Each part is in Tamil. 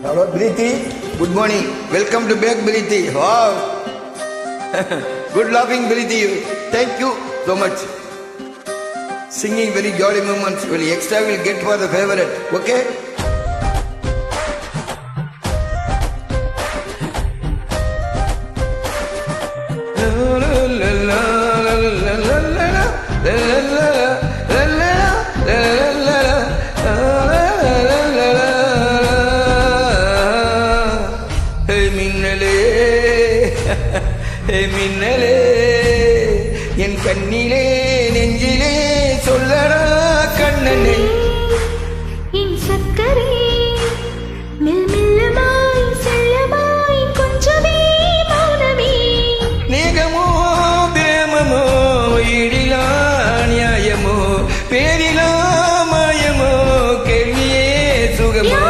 Hello, Preeti. Good morning. Welcome to back, Preeti. Wow. Good laughing, Preeti. Thank you so much. Singing very jolly moments. Well, extra will get for the favorite. Okay? Minnale என் கண்ணிலே நெஞ்சிலே சொல்லடா கண்ணனே என் சக்கரே மெல்லமாய் செல்லமாய் கொஞ்சமே மௌனமே நேகமோ பிரேமமோ ஈடிலா நியாயமோ பேரிலா மாயமோ கேள்வியே சுகமோ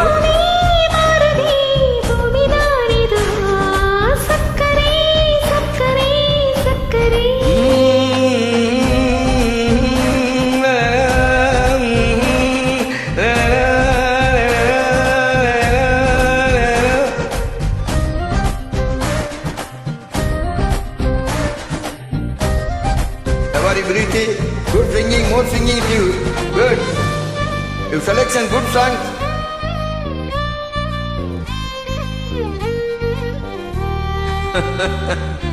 Preeti, good singing, more singing to you. Good. Your selection, good songs.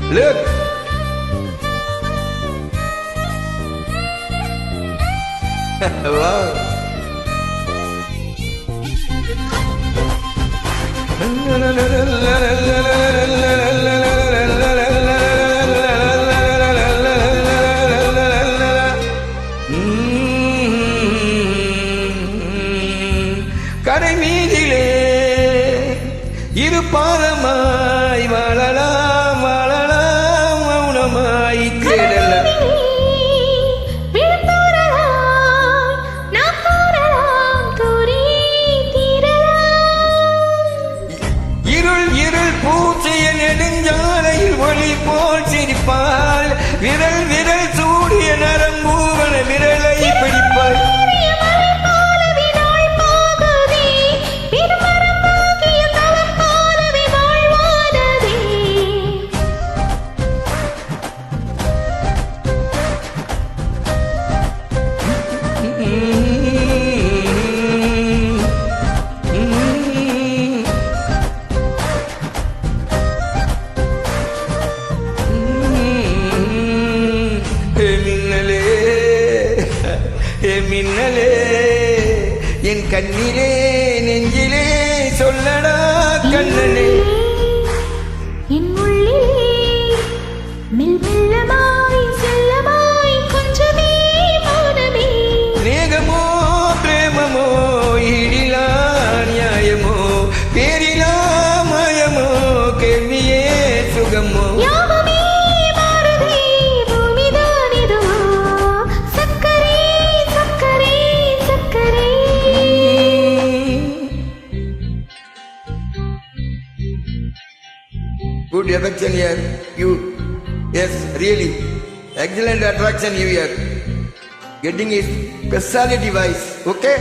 Look. Wow. கரை மீதிலே இரு பாதமாய் வாழலாம் வாழலாம் மௌனமாய் தேடலாம் இருள் இருள் பூச்சிய நெடுஞ்சாலையில் ஒளி போல் சிரிப்பாள் விரல் விரல் சூடிய நரம்பூவன விரலை பிடிப்பாள் மின்னலே என் கண்ணிலே நெஞ்சிலே சொல்லடா கண்ணனே என் உள்ளிலே மெல்லமாய் செல்லமாய் கொஞ்சமே மௌனமே நேகமோ பிரேமமோ ஈடிலா நியாயமோ பேரிலா மாயமோ கேள்வியே சுகமோ Good affection here, you. Yes, really. Excellent attraction you here. Getting his personality wise, okay?